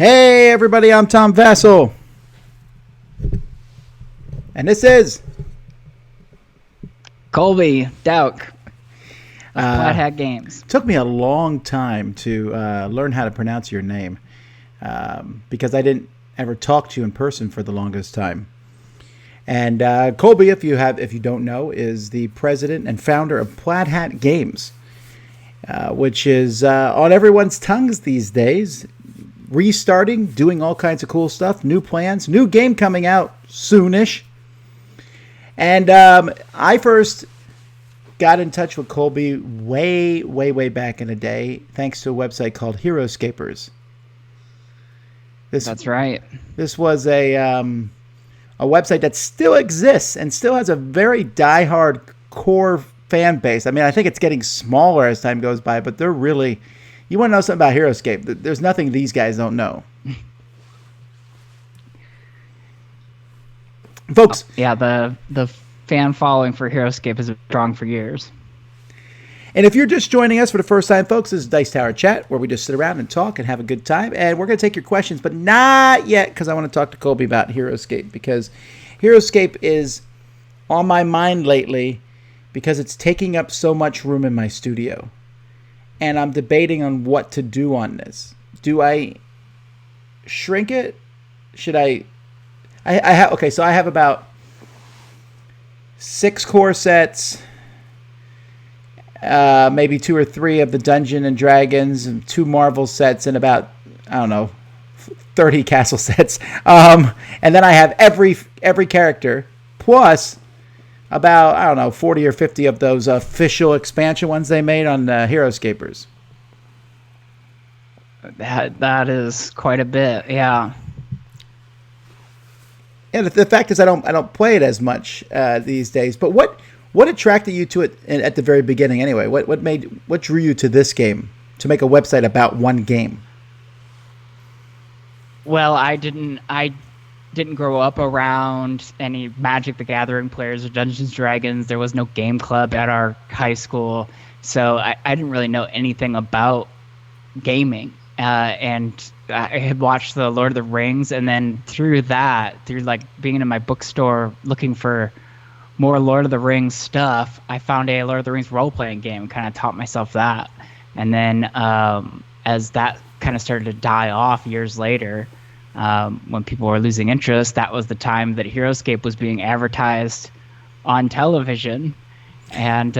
Hey everybody, I'm Tom Vassell. And this is Colby, Dauch, Plaid Hat Games. Took me a long time to learn how to pronounce your name because I didn't ever talk to you in person for the longest time. And Colby, if you don't know, is the president and founder of Plaid Hat Games, which is on everyone's tongues these days. Restarting, doing all kinds of cool stuff, new plans, new game coming out soonish. And I first got in touch with Colby way back in the day, thanks to a website called Heroscapers. That's right. This was a website that still exists and still has a very diehard core fan base. I mean, I think it's getting smaller as time goes by, but they're really... You want to know something about Heroscape? There's nothing these guys don't know. Folks. Yeah, the fan following for Heroscape has been strong for years. And if you're just joining us for the first time, folks, this is Dice Tower Chat, where we just sit around and talk and have a good time. And we're going to take your questions, but not yet, because I want to talk to Colby about Heroscape, because Heroscape is on my mind lately because it's taking up so much room in my studio. And I'm debating on what to do on this. Do I shrink it? Should I have, okay, so I have about 6 core sets, maybe 2 or 3 of the Dungeon and Dragons, and 2 Marvel sets, and about, I don't know, 30 castle sets. And then I have every character, plus about, I don't know, 40 or 50 of those official expansion ones they made on Heroscapers. That is quite a bit, yeah. And the fact is, I don't play it as much these days. But what attracted you to it at the very beginning anyway? What drew you to this game, to make a website about one game? Well, I didn't grow up around any Magic the Gathering players or Dungeons & Dragons. There was no game club at our high school, so I didn't really know anything about gaming. And I had watched the Lord of the Rings, and then through like being in my bookstore looking for more Lord of the Rings stuff, I found a Lord of the Rings role-playing game, kind of taught myself that. And then as that kind of started to die off years later, when people were losing interest, that was the time that Heroscape was being advertised on television. And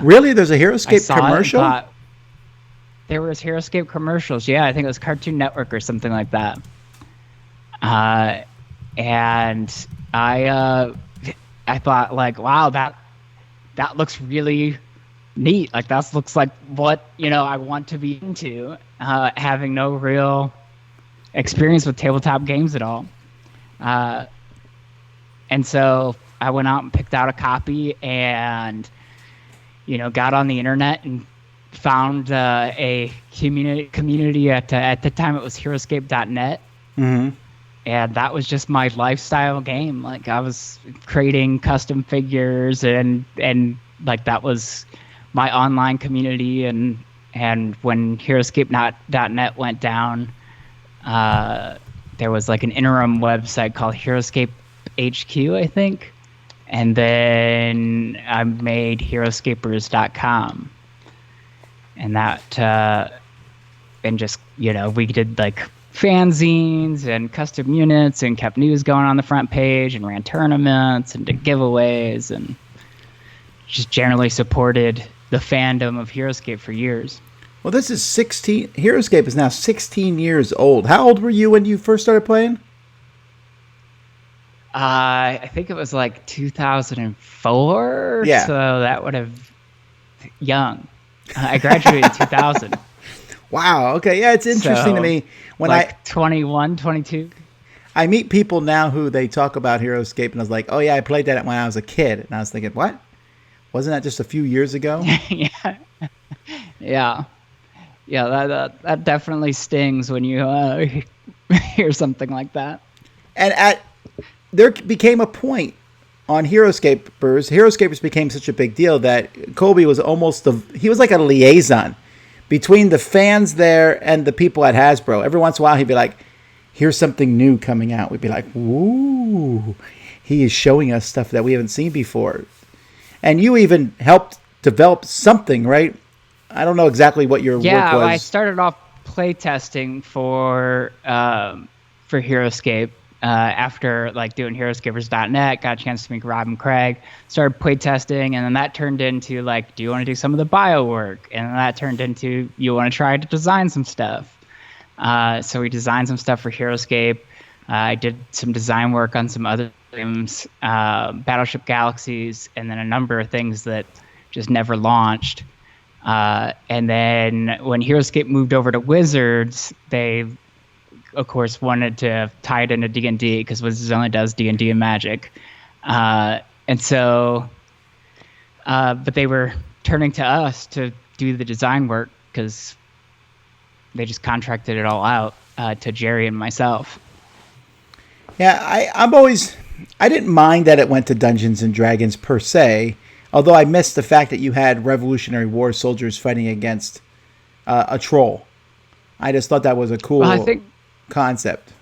really, there's a Heroscape commercial? There was Heroscape commercials. Yeah, I think it was Cartoon Network or something like that. And I thought, like, wow, that looks really neat. Like, that looks like what I want to be into. Having no real experience with tabletop games at all. And so I went out and picked out a copy and, got on the internet and found a community at the time it was Heroscape.net. Mm-hmm. And that was just my lifestyle game. Like, I was creating custom figures and like that was my online community. And when Heroscape.net went down, there was like an interim website called Heroscape HQ, I think. And then I made Heroscapers.com. And that, and just, we did like fanzines and custom units and kept news going on the front page and ran tournaments and did giveaways and just generally supported the fandom of Heroscape for years. Well, this is 16. Heroscape is now 16 years old. How old were you when you first started playing? I think it was like 2004. Yeah. So that would have young. I graduated in 2000. Wow. Okay. Yeah, it's interesting to me when like 21, 22. I meet people now who they talk about Heroscape, and I was like, "Oh yeah, I played that when I was a kid," and I was thinking, "What? Wasn't that just a few years ago?" Yeah. That definitely stings when you hear something like that. And there became a point on Heroscapers became such a big deal that Colby was he was like a liaison between the fans there and the people at Hasbro. Every once in a while, he'd be like, hear something new coming out, we'd be like, "Ooh, he is showing us stuff that we haven't seen before." And you even helped develop something, right? I don't know exactly what your work was. Yeah, I started off playtesting for Heroscape after like doing Heroscapers.net. Got a chance to meet Rob and Craig. Started playtesting, and then that turned into like, do you want to do some of the bio work? And then that turned into, you want to try to design some stuff. So we designed some stuff for Heroscape. I did some design work on some other games, Battleship Galaxies, and then a number of things that just never launched. And then when Heroscape moved over to Wizards, they, of course, wanted to tie it into D&D because Wizards only does D&D and Magic. And so, but they were turning to us to do the design work because they just contracted it all out to Jerry and myself. Yeah, I didn't mind that it went to Dungeons and Dragons per se, although I missed the fact that you had Revolutionary War soldiers fighting against a troll. I just thought that was a cool concept.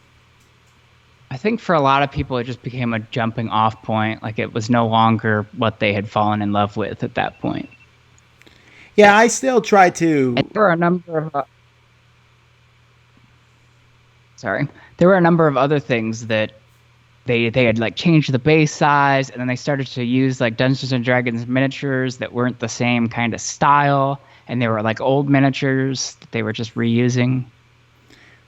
I think for a lot of people, it just became a jumping off point. Like it was no longer what they had fallen in love with at that point. Yeah, I still try to. And there were a number of other things that they had like changed the base size, and then they started to use like Dungeons and Dragons miniatures that weren't the same kind of style, and they were like old miniatures that they were just reusing.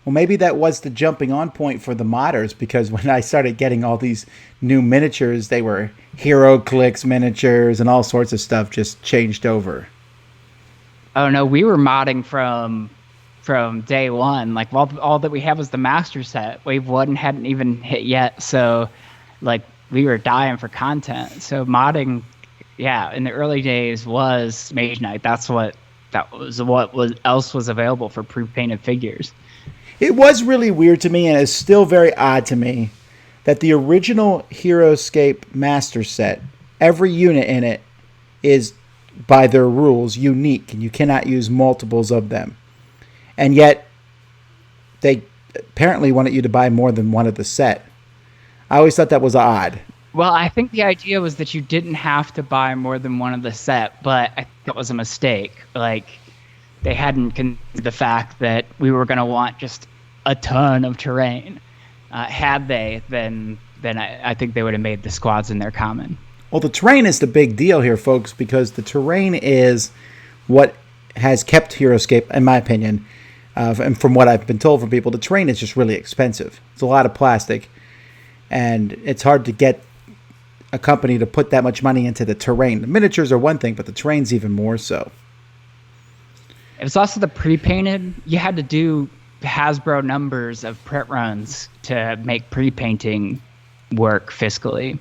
Well, maybe that was the jumping on point for the modders, because when I started getting all these new miniatures, they were HeroClix miniatures and all sorts of stuff just changed over. Oh no, we were modding from day one. Like all that we have is the master set. Wave 1 hadn't even hit yet, so like we were dying for content. So modding, yeah, in the early days was Mage Knight. That was what else was available for pre-painted figures. It was really weird to me, and it's still very odd to me, that the original Heroscape master set, every unit in it is, by their rules, unique, and you cannot use multiples of them. And yet, they apparently wanted you to buy more than one of the set. I always thought that was odd. Well, I think the idea was that you didn't have to buy more than one of the set, but I think that was a mistake. Like, they hadn't considered the fact that we were going to want just a ton of terrain. Had they, then I think they would have made the squads in their common. Well, the terrain is the big deal here, folks, because the terrain is what has kept Heroscape, in my opinion, and from what I've been told from people, the terrain is just really expensive. It's a lot of plastic, and it's hard to get a company to put that much money into the terrain. The miniatures are one thing, but the terrain's even more so. It was also the pre-painted. You had to do Hasbro numbers of print runs to make pre-painting work fiscally.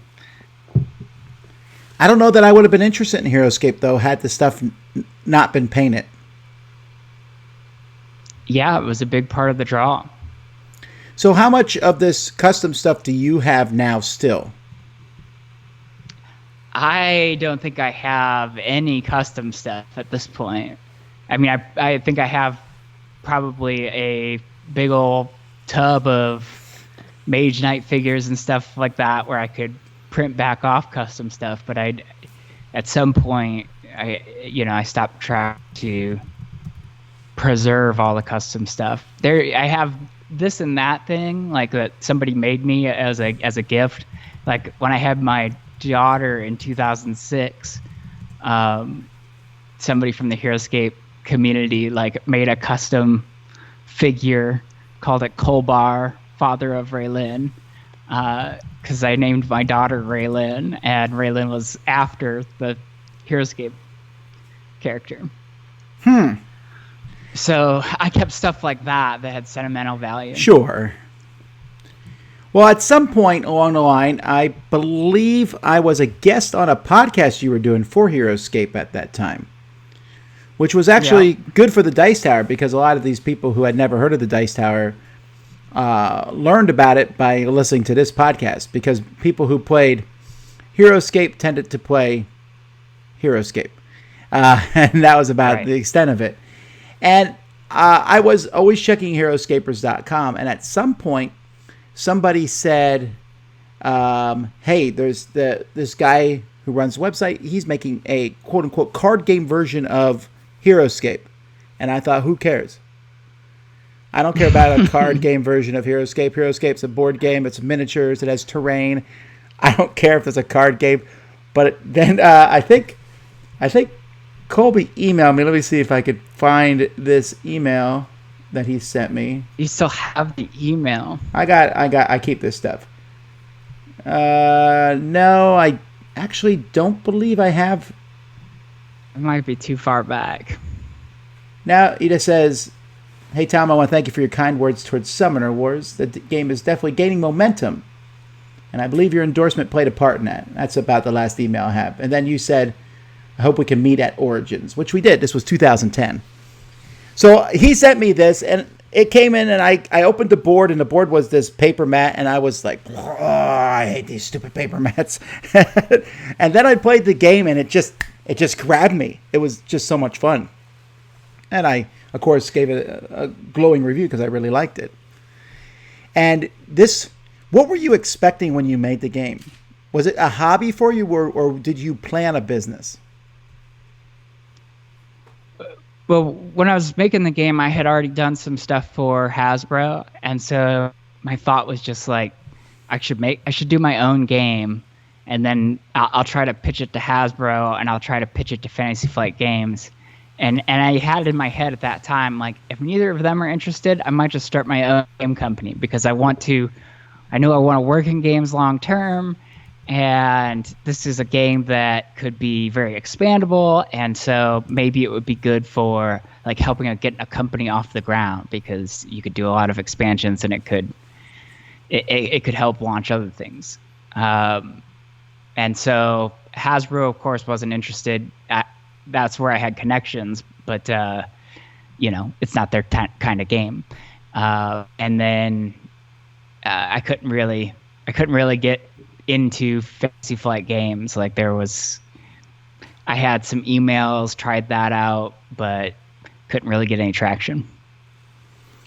I don't know that I would have been interested in Heroscape, though, had the stuff not been painted. Yeah, it was a big part of the draw. So how much of this custom stuff do you have now still? I don't think I have any custom stuff at this point. I mean, I think I have probably a big old tub of Mage Knight figures and stuff like that where I could print back off custom stuff, but at some point I stopped trying to preserve all the custom stuff. I have this and that thing like that somebody made me as a gift. Like when I had my daughter in 2006, somebody from the Heroscape community like made a custom figure, called it Colby, father of Raylin, because I named my daughter Raylin, and Raylin was after the Heroscape character. So I kept stuff like that had sentimental value. Sure. Well, at some point along the line, I believe I was a guest on a podcast you were doing for Heroscape at that time, which was actually good for the Dice Tower, because a lot of these people who had never heard of the Dice Tower learned about it by listening to this podcast, because people who played Heroscape tended to play Heroscape. And that was about the extent of it. And I was always checking Heroscapers.com, and at some point, somebody said, "Hey, there's this guy who runs the website. He's making a quote unquote card game version of Heroscape," and I thought, "Who cares? I don't care about a card game version of Heroscape. Heroscape's a board game. It's miniatures. It has terrain. I don't care if it's a card game." But then I think Colby emailed me. Let me see if I could find this email that he sent me. You still have the email? I keep this stuff. No, I actually don't believe I have. It might be too far back. Now, he just says, "Hey, Tom, I want to thank you for your kind words towards Summoner Wars. The game is definitely gaining momentum, and I believe your endorsement played a part in that." That's about the last email I have. And then you said, "I hope we can meet at Origins," which we did. This was 2010. So he sent me this, and it came in, and I opened the board, and the board was this paper mat, and I was like, "Oh, I hate these stupid paper mats." And then I played the game, and it just grabbed me. It was just so much fun. And I, of course, gave it a glowing review because I really liked it. And this, what were you expecting when you made the game? Was it a hobby for you, or did you plan a business? Well, when I was making the game, I had already done some stuff for Hasbro, and so my thought was just like, I should do my own game, and then I'll try to pitch it to Hasbro, and I'll try to pitch it to Fantasy Flight Games. And I had it in my head at that time, like, if neither of them are interested, I might just start my own game company, because I know I want to work in games long term, and this is a game that could be very expandable, and so maybe it would be good for like helping get a company off the ground, because you could do a lot of expansions, and it could help launch other things. And so Hasbro, of course, wasn't interested. That's where I had connections, but it's not their kind of game. And then I couldn't really get into Fantasy Flight Games. Like I had some emails, tried that out, but couldn't really get any traction.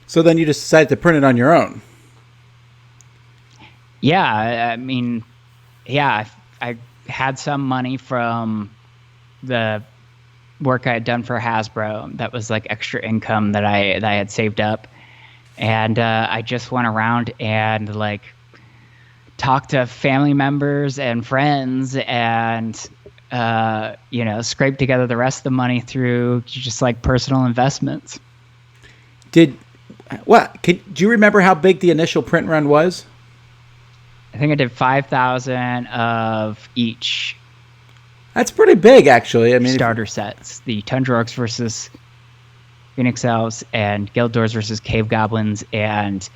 So then you just decided to print it on your own. Yeah, I mean, yeah, I had some money from the work I had done for Hasbro. That was like extra income that I had saved up, and I just went around and like talked to family members and friends, and scraped together the rest of the money through just like personal investments. Do you remember how big the initial print run was? I think I did 5,000 of each. That's pretty big, actually. I mean, starter sets: the Tundra Orcs versus Phoenix Elves, and Guild Doors versus Cave Goblins. And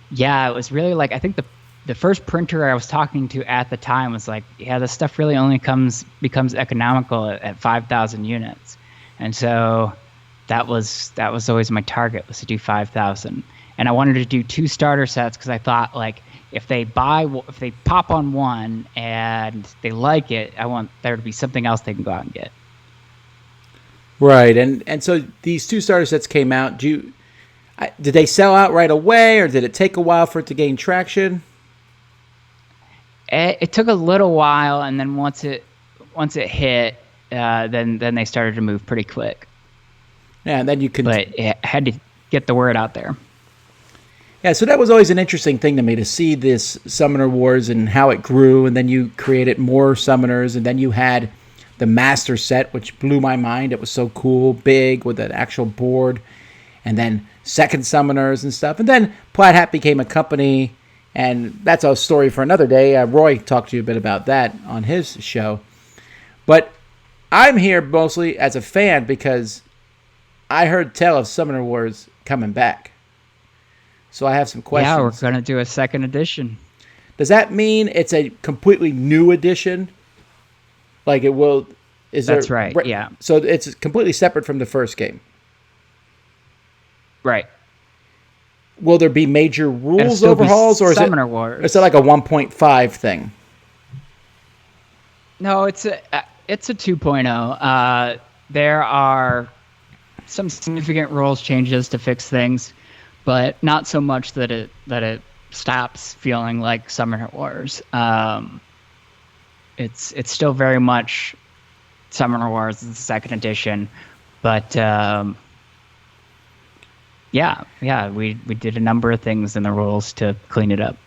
yeah, it was really like, I think the first printer I was talking to at the time was like, yeah, this stuff really only becomes economical at 5,000 units. And so that was always my target, was to do 5,000. And I wanted to do 2 starter sets, because I thought, like, if they pop on one and they like it, I want there to be something else they can go out and get. Right, and so these 2 starter sets came out. Did they sell out right away, or did it take a while for it to gain traction? It took a little while, and then once it hit, then they started to move pretty quick. Yeah, and then but it had to get the word out there. Yeah, so that was always an interesting thing to me, to see this Summoner Wars and how it grew, and then you created more summoners, and then you had the master set, which blew my mind. It was so cool, big, with an actual board, and then second summoners and stuff. And then Plaid Hat became a company, and that's a story for another day. Roy talked to you a bit about that on his show. But I'm here mostly as a fan, because I heard tell of Summoner Wars coming back. So I have some questions. Yeah, we're going to do a second edition. Does that mean it's a completely new edition? Like, it will... That's right, yeah. So it's completely separate from the first game? Right. Will there be major rules overhauls, or is Summoner Wars? Is it like a 1.5 thing? No, it's a 2.0. There are some significant rules changes to fix things, but not so much that it stops feeling like Summoner Wars. It's still very much Summoner Wars, the second edition, but we did a number of things in the rules to clean it up.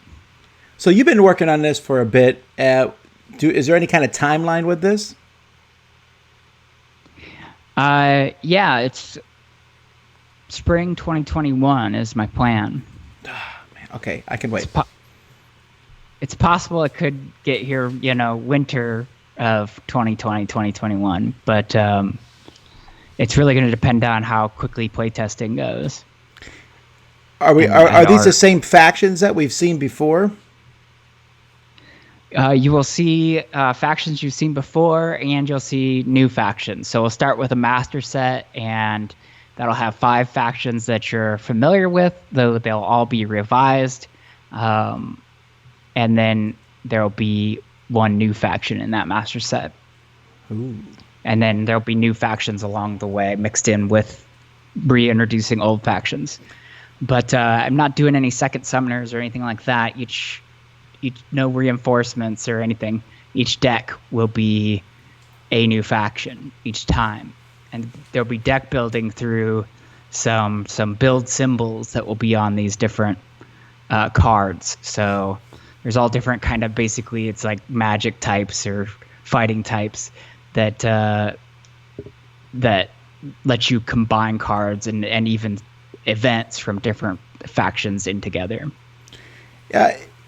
So you've been working on this for a bit. Is there any kind of timeline with this? It's spring 2021 is my plan. Man, okay, I can wait. It's possible it could get here, winter of 2020, 2021, but it's really going to depend on how quickly playtesting goes. Are these the same factions that we've seen before? You will see factions you've seen before, and you'll see new factions. So we'll start with a master set, and that'll have 5 factions that you're familiar with, though they'll all be revised. And then there'll be 1 new faction in that master set. Ooh. And then there'll be new factions along the way, mixed in with reintroducing old factions. But I'm not doing any second summoners or anything like that. No reinforcements or anything. Each deck will be a new faction each time, and there'll be deck building through some build symbols that will be on these different cards. So there's all different kind of, basically it's like magic types or fighting types that let you combine cards and even events from different factions in together.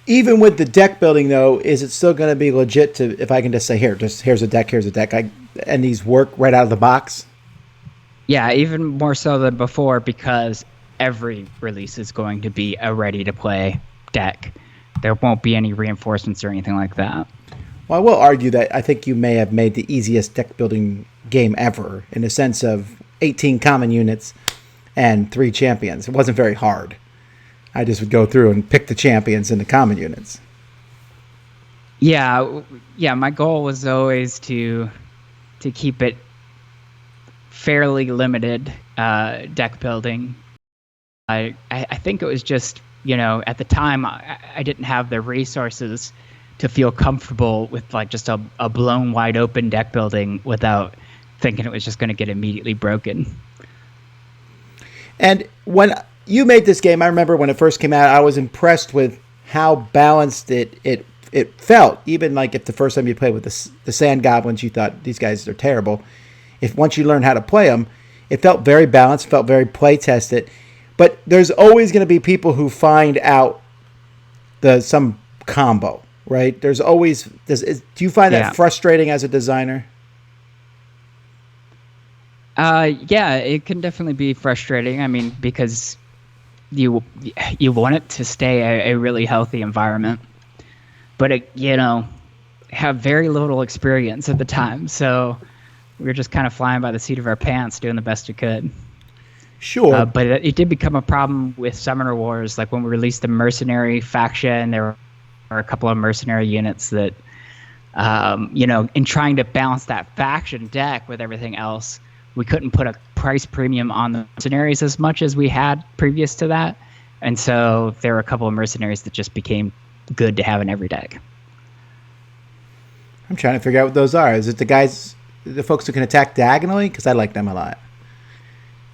Even with the deck building, though, is it still going to be legit to, if I can just say, here's a deck, and these work right out of the box? Yeah, even more so than before, because every release is going to be a ready-to-play deck. There won't be any reinforcements or anything like that. Well, I will argue that I think you may have made the easiest deck building game ever, in the sense of 18 common units and 3 champions. It wasn't very hard. I just would go through and pick the champions and the common units. Yeah. My goal was always to keep it fairly limited deck building. I think it was just, at the time I didn't have the resources to feel comfortable with like just a blown wide open deck building without thinking it was just going to get immediately broken. And when you made this game, I remember when it first came out, I was impressed with how balanced it felt. Even like if the first time you played with the Sand Goblins, you thought these guys are terrible. If once you learned how to play them, it felt very balanced, felt very play tested. But there's always going to be people who find out some combo, right? There's always do you find that frustrating as a designer? Yeah, it can definitely be frustrating. I mean, because you want it to stay a really healthy environment, but have very little experience at the time, so we were just kind of flying by the seat of our pants, doing the best we could. Sure. But it did become a problem with Summoner Wars. Like when we released the Mercenary faction, there were a couple of mercenary units that, in trying to balance that faction deck with everything else, we couldn't put a price premium on the mercenaries as much as we had previous to that. And so there were a couple of mercenaries that just became good to have in every deck. I'm trying to figure out what those are. Is it the folks who can attack diagonally? Because I like them a lot.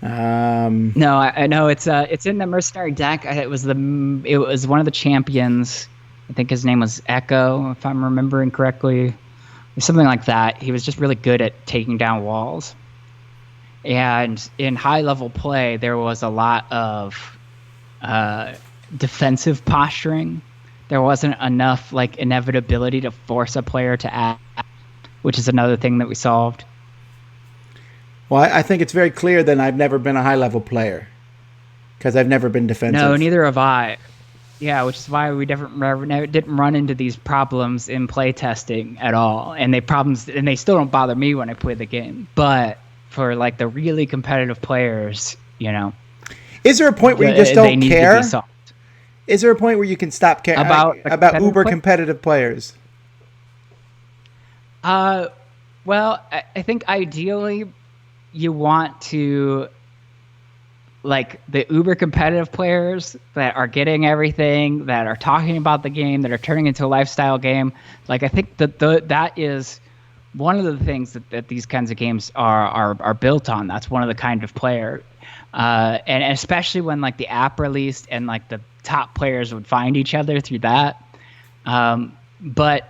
No, I know it's in the mercenary deck. It was one of the champions. I think his name was Echo, if I'm remembering correctly. Something like that. He was just really good at taking down walls. And in high-level play, there was a lot of defensive posturing. There wasn't enough like inevitability to force a player to act, which is another thing that we solved. Well, I think it's very clear that I've never been a high-level player because I've never been defensive. No, neither have I. Yeah, which is why we didn't run into these problems in playtesting at all. And they still don't bother me when I play the game. But for like the really competitive players, is there a point where you just don't care? Is there a point where you can stop caring about uber competitive players? Well, I think ideally you want to like the uber competitive players that are getting everything, that are talking about the game, that are turning into a lifestyle game. Like I think that is one of the things that these kinds of games are built on. That's one of the kind of player, and especially when like the app released and like the top players would find each other through that. But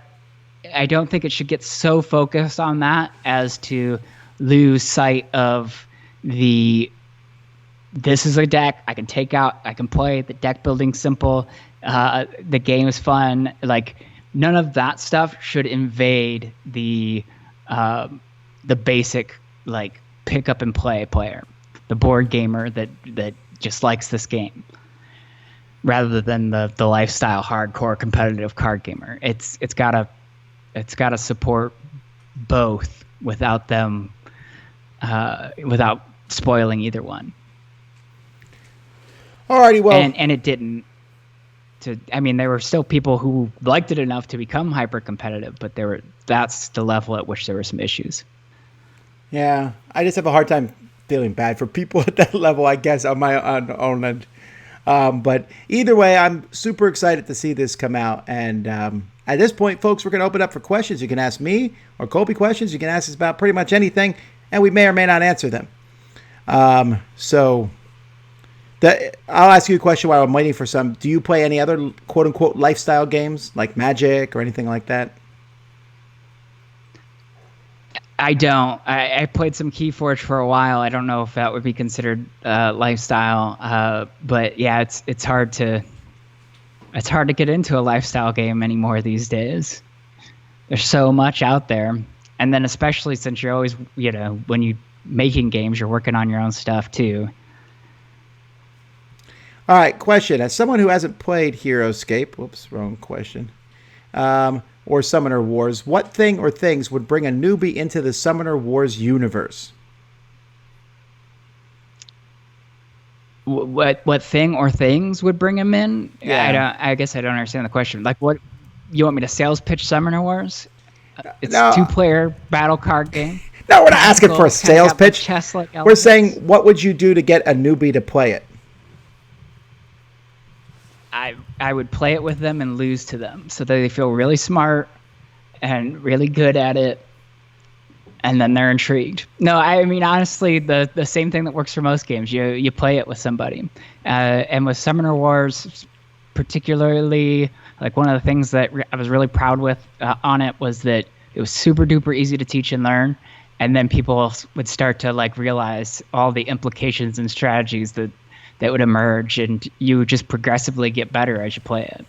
I don't think it should get so focused on that as to lose sight of this is a deck I can take out, I can play, the deck building simple, the game is fun. Like none of that stuff should invade the basic like pick up and play player, the board gamer that just likes this game, rather than the lifestyle hardcore competitive card gamer. It's gotta support both without them without spoiling either one. Alrighty, well, and it didn't. There were still people who liked it enough to become hyper competitive, but that's the level at which there were some issues. Yeah, I just have a hard time feeling bad for people at that level, I guess, on my own end. But either way, I'm super excited to see this come out. And at this point, folks, we're going to open up for questions. You can ask me or Colby questions. You can ask us about pretty much anything, and we may or may not answer them. I'll ask you a question while I'm waiting for some. Do you play any other quote-unquote lifestyle games like Magic or anything like that? I don't. I played some KeyForge for a while. I don't know if that would be considered lifestyle. But yeah, it's hard to get into a lifestyle game anymore these days. There's so much out there, and then especially since you're always, when you making games, you're working on your own stuff too. All right, question. As someone who hasn't played Heroscape, whoops, wrong question, or Summoner Wars, what thing or things would bring a newbie into the Summoner Wars universe? What thing or things would bring him in? Yeah. I guess I don't understand the question. Like, what you want me to sales pitch Summoner Wars? It's No. a 2-player battle card game. No, we're not asking for a sales pitch. We're saying, what would you do to get a newbie to play it? I would play it with them and lose to them so that they feel really smart and really good at it, and then they're intrigued. No, I mean, honestly, the same thing that works for most games. You play it with somebody. And with Summoner Wars, particularly, like one of the things that I was really proud with on it was that it was super duper easy to teach and learn. And then people would start to like realize all the implications and strategies that would emerge, and you would just progressively get better as you play it,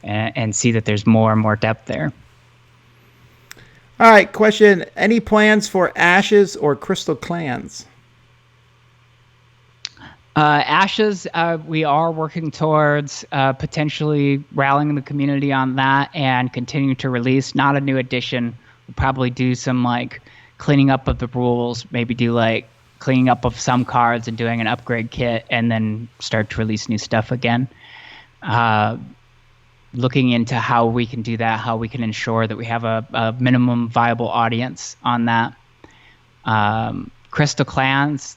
and see that there's more and more depth there. All right, question. Any plans for Ashes or Crystal Clans? Ashes, we are working towards potentially rallying the community on that and continue to release. Not a new edition. We'll probably do some like cleaning up of the rules, maybe do like cleaning up of some cards and doing an upgrade kit, and then start to release new stuff again. Looking into how we can do that, how we can ensure that we have a minimum viable audience on that. Crystal Clans,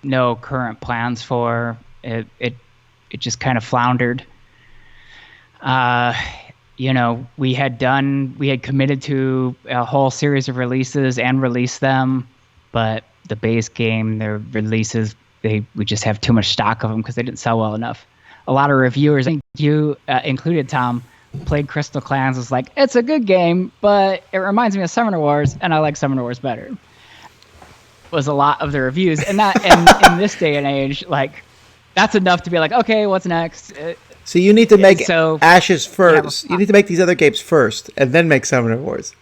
no current plans for it. It just kind of floundered. We had committed to a whole series of releases and released them, but the base game, their releases, we just have too much stock of them because they didn't sell well enough. A lot of reviewers, I think you included, Tom, played Crystal Clans, was like, it's a good game, but it reminds me of Summoner Wars, and I like Summoner Wars better. Was a lot of the reviews, and in this day and age, like, that's enough to be like, okay, what's next? So you need to make Ashes first. Yeah, you need to make these other games first, and then make Summoner Wars.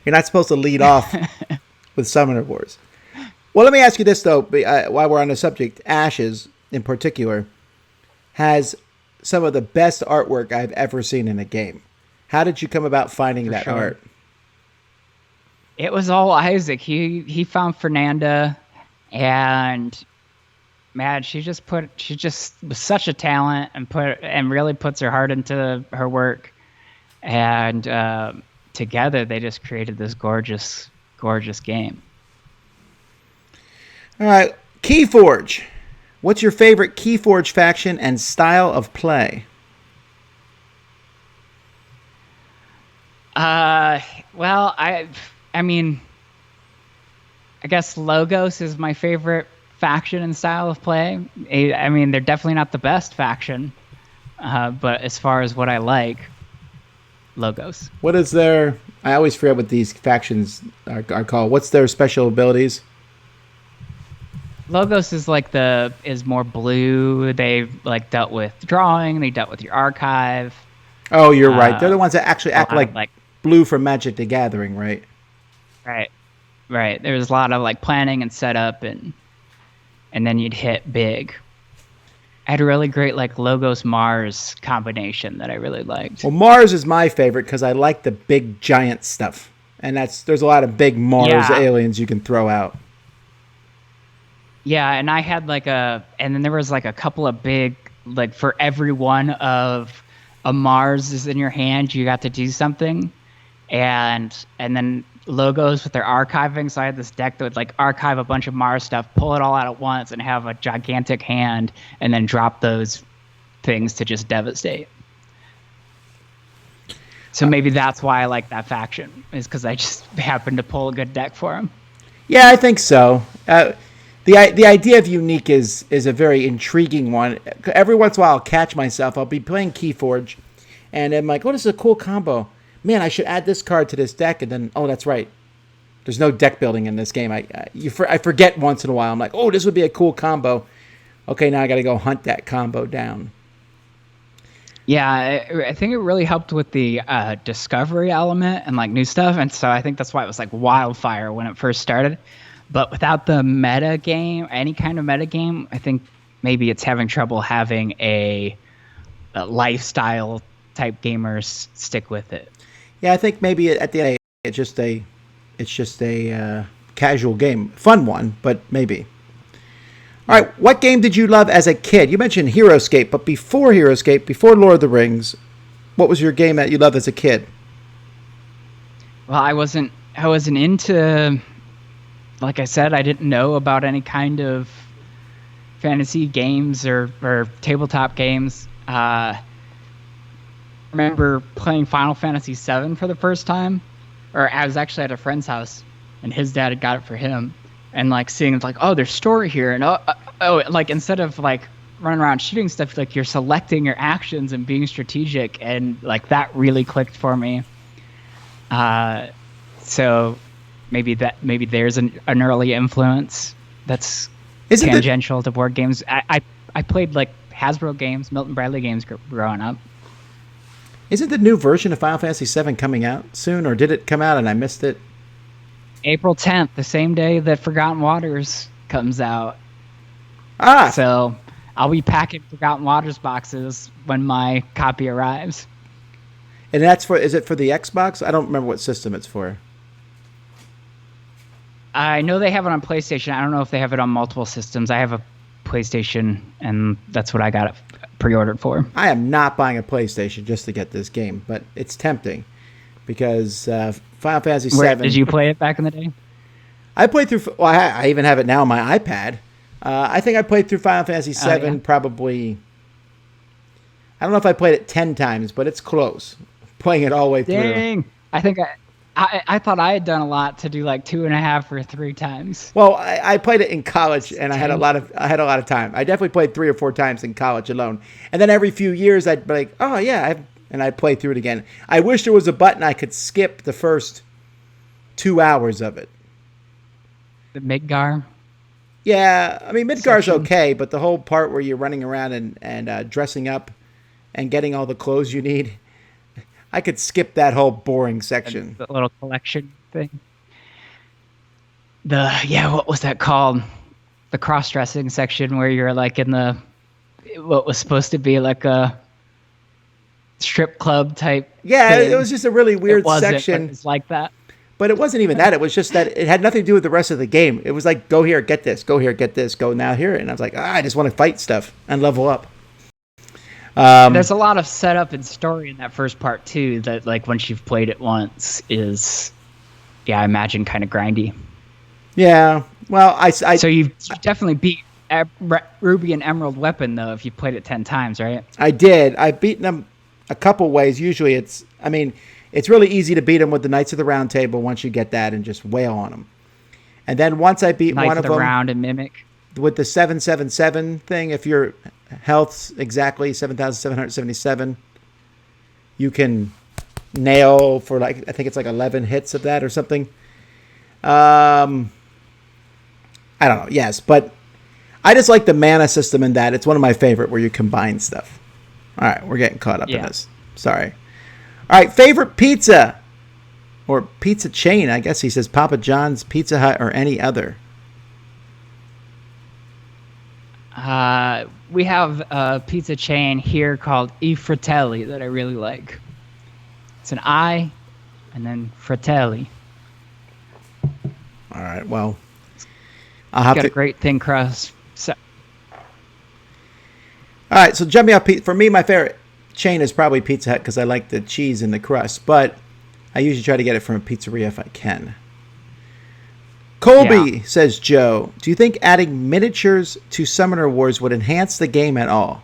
You're not supposed to lead off with Summoner Wars. Well, let me ask you this, though, while we're on the subject. Ashes, in particular, has some of the best artwork I've ever seen in a game. How did you come about finding that art? It was all Isaac. He found Fernanda, and man, she just was such a talent, and really puts her heart into her work. And together, they just created this gorgeous, gorgeous game. All right, KeyForge. What's your favorite KeyForge faction and style of play? Well, I mean, I guess Logos is my favorite faction and style of play. I mean, they're definitely not the best faction, but as far as what I like, Logos. What is their... I always forget what these factions are called. What's their special abilities? Logos is is more blue. They've like dealt with drawing. They dealt with your archive. Oh, you're right. They're the ones that actually act like blue from Magic the Gathering, right? Right. There's a lot of like planning and setup, and then you'd hit big. I had a really great like Logos Mars combination that I really liked. Well, Mars is my favorite because I like the big giant stuff, and there's a lot of big Mars aliens you can throw out. Yeah, and I had and then there was like a couple of big, like for every one of a Mars is in your hand, you got to do something, and then Logos with their archiving. So I had this deck that would like archive a bunch of Mars stuff, pull it all out at once, and have a gigantic hand, and then drop those things to just devastate. So maybe that's why I like that faction, is because I just happened to pull a good deck for them. Yeah, I think so. The idea of unique is a very intriguing one. Every once in a while, I'll catch myself. I'll be playing KeyForge, and I'm like, "Oh, this is a cool combo. Man, I should add this card to this deck." And then, oh, that's right. There's no deck building in this game. I forget once in a while. I'm like, "Oh, this would be a cool combo." Okay, now I got to go hunt that combo down. Yeah, I think it really helped with the discovery element and like new stuff, and so I think that's why it was like wildfire when it first started. But without the meta game, any kind of meta game, I think maybe it's having trouble having a lifestyle type gamers stick with it. Yeah, I think maybe at the end it's just a casual game, fun one, but maybe. All right, what game did you love as a kid? You mentioned Heroscape, but before Heroscape, before Lord of the Rings, what was your game that you loved as a kid? Well, I wasn't into. Like I said, I didn't know about any kind of fantasy games or tabletop games. I remember playing Final Fantasy VII for the first time, or I was actually at a friend's house, and his dad had got it for him, and like seeing like, oh, there's story here, and like instead of like running around shooting stuff, like you're selecting your actions and being strategic, and like that really clicked for me. So. Maybe there's an early influence that's tangential to board games. I played like Hasbro games, Milton Bradley games growing up. Isn't the new version of Final Fantasy VII coming out soon, or did it come out and I missed it? April 10th, the same day that Forgotten Waters comes out. So I'll be packing Forgotten Waters boxes when my copy arrives. And is it for the Xbox? I don't remember what system it's for. I know they have it on PlayStation. I don't know if they have it on multiple systems. I have a PlayStation, and that's what I got it pre-ordered for. I am not buying a PlayStation just to get this game, but it's tempting because Final Fantasy VII... Did you play it back in the day? I played through... Well, I even have it now on my iPad. I think I played through Final Fantasy VII probably... I don't know if I played it 10 times, but it's close. Playing it all the way through. Dang! I think I thought I had done a lot to do like 2.5 or 3 times. Well, I played it in college, and I had a lot of time. I definitely played 3 or 4 times in college alone, and then every few years I'd be like, oh yeah, and I'd play through it again. I wish there was a button I could skip the first 2 hours of it. The Midgar. Yeah, I mean Midgar's okay, but the whole part where you're running around and dressing up and getting all the clothes you need. I could skip that whole boring section. The little collection thing. What was that called? The cross-dressing section where you're like in what was supposed to be like a strip club type. Yeah, thing. It was just a really weird section. It's like that. But it wasn't even that. It was just that it had nothing to do with the rest of the game. It was like, go here, get this. Go here, get this. Go now here. And I was like, I just want to fight stuff and level up. There's a lot of setup and story in that first part too that like once you've played it once is I imagine kind of grindy. Yeah. Well, so you've definitely beat Ruby and Emerald weapon though. If you played it 10 times, right? I did. I've beaten them a couple ways. Usually it's really easy to beat them with the Knights of the Round Table once you get that and just wail on them. And then once I beat Knights one of the them Round and Mimic with the 777 thing, if your health's exactly 7,777, you can nail for I think it's 11 hits of that or something. I don't know. Yes, but I just like the mana system in that. It's one of my favorite where you combine stuff. All right, we're getting caught up in this. Sorry. All right, favorite pizza or pizza chain. I guess he says Papa John's, Pizza Hut, or any other. We have a pizza chain here called I Fratelli that I really like. It's an I and then Fratelli. All right, well, I'll have got a great thin crust. So. All right, so jump me up. For me, my favorite chain is probably Pizza Hut because I like the cheese and the crust, but I usually try to get it from a pizzeria if I can. Colby says, Joe, do you think adding miniatures to Summoner Wars would enhance the game at all?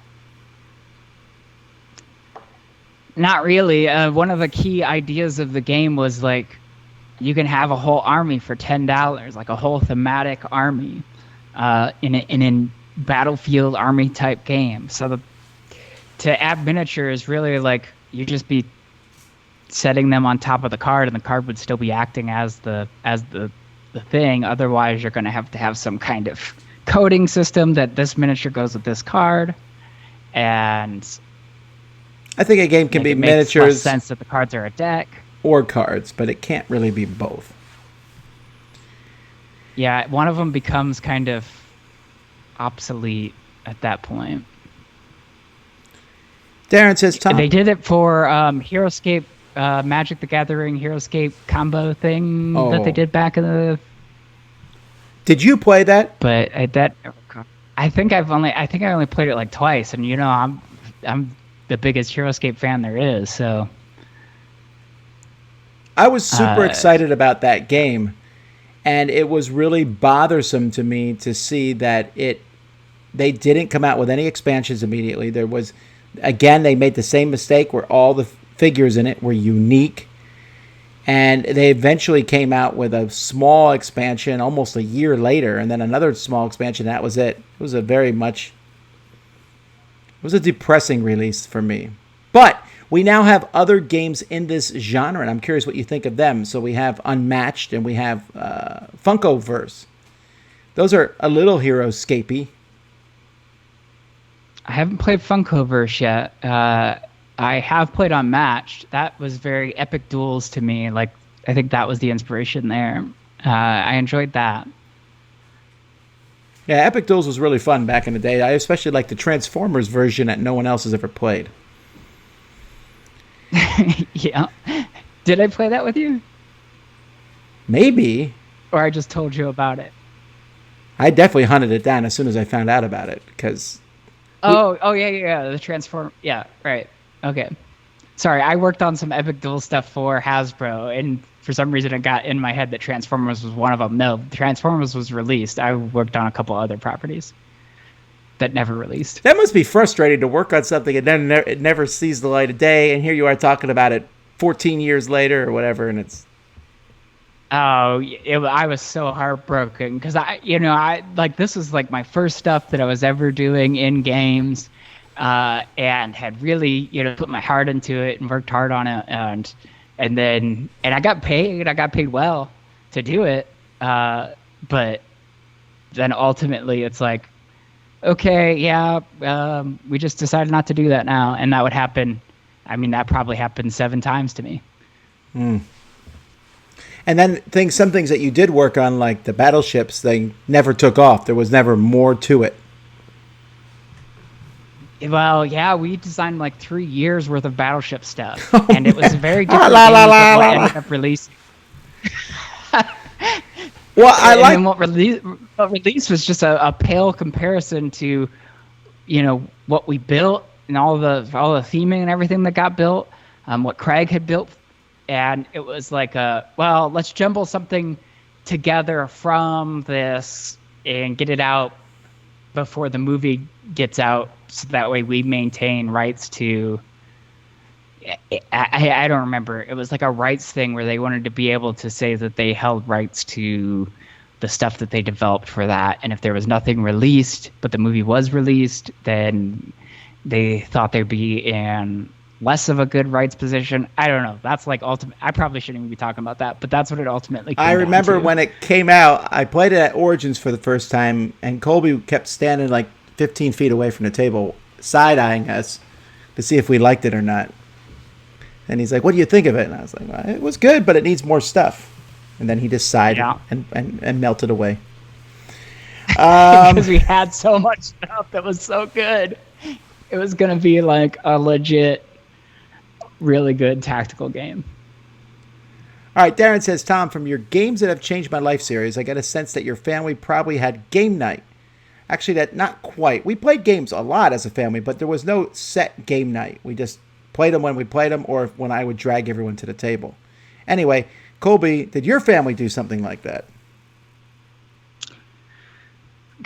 Not really. One of the key ideas of the game was you can have a whole army for $10, like a whole thematic army in a battlefield army type game. So to add miniatures, really you just be setting them on top of the card, and the card would still be acting as the thing. Otherwise, you're going to have some kind of coding system that this miniature goes with this card, and I think a game can be miniatures. It makes less sense that the cards are a deck or cards, but it can't really be both. Yeah, one of them becomes kind of obsolete at that point. Darren says, Tom. They did it for Heroscape, Magic the Gathering Heroscape combo thing that they did back in the. Did you play that? But I think I only played it twice, and I'm the biggest Heroscape fan there is. So I was super excited about that game, and it was really bothersome to me to see that they didn't come out with any expansions immediately. There was, again, they made the same mistake where all the figures in it were unique, and they eventually came out with a small expansion almost a year later, and then another small expansion. That was it. It was a depressing release for me. But we now have other games in this genre, and I'm curious what you think of them. So we have Unmatched, and we have Funkoverse. Those are a little Heroscapey. I haven't played Funkoverse yet. I have played Unmatched. That was very epic duels to me. I think that was the inspiration there. I enjoyed that. Yeah, Epic Duels was really fun back in the day. I especially like the Transformers version that no one else has ever played. Yeah. Did I play that with you? Maybe. Or I just told you about it? I definitely hunted it down as soon as I found out about it because. Yeah. The Transform. Yeah, right. Okay. Sorry, I worked on some Epic Duel stuff for Hasbro, and for some reason it got in my head that Transformers was one of them. No, Transformers was released. I worked on a couple other properties that never released. That must be frustrating to work on something and then it never sees the light of day, and here you are talking about it 14 years later or whatever, and it's. I was so heartbroken because this was my first stuff that I was ever doing in games, and had really put my heart into it and worked hard on it, and I got paid. I got paid well to do it, but then ultimately it's okay, yeah, we just decided not to do that now, and that would happen. I mean, that probably happened 7 times to me. And then some things that you did work on, like the battleships thing, never took off. There was never more to it. Well, yeah, we designed 3 years worth of battleship stuff, and it was very different than what ended up releasing. Well, what released was just a pale comparison to, what we built and all the theming and everything that got built, what Craig had built. And it was let's jumble something together from this and get it out before the movie gets out, so that way we maintain rights to. I don't remember. It was like a rights thing where they wanted to be able to say that they held rights to the stuff that they developed for that, and if there was nothing released, but the movie was released, then they thought they'd be in less of a good rights position. I don't know. That's like ultimate. I probably shouldn't even be talking about that, but that's what it ultimately came I remember down to. when it came out, I played it at Origins for the first time, and Colby kept standing like 15 feet away from the table, side-eyeing us to see if we liked it or not. And he's like, "What do you think of it?" And I was like, well, "It was good, but it needs more stuff." And then he just sighed and melted away. Because we had so much stuff that was so good. It was going to be like a legit, really good tactical game. All right, Darren says, Tom, from your Games That Have Changed My Life series, I get a sense that your family probably had game night. Actually, that not quite. We played games a lot as a family, but there was no set game night. We just played them when we played them or when I would drag everyone to the table. Anyway, Colby, did your family do something like that?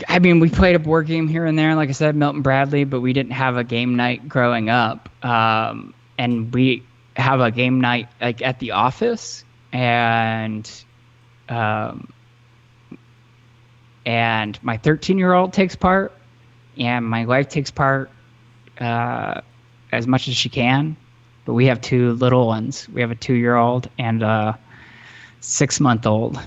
I mean, we played a board game here and there, like I said, Milton Bradley, but we didn't have a game night growing up. And we have a game night like at the office, and my 13-year-old takes part, and my wife takes part as much as she can. But we have two little ones. We have a 2-year-old and a 6-month-old.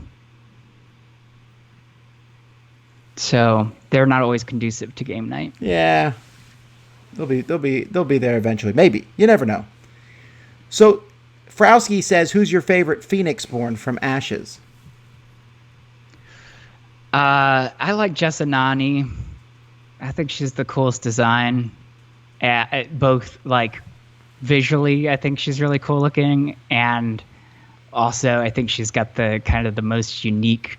So they're not always conducive to game night. Yeah, they'll be there eventually. Maybe, you never know. So, Frowski says, "Who's your favorite Phoenix-born from Ashes?" I like Jessanani. I think she's the coolest design. Both like visually, I think she's really cool looking, and also I think she's got the kind of the most unique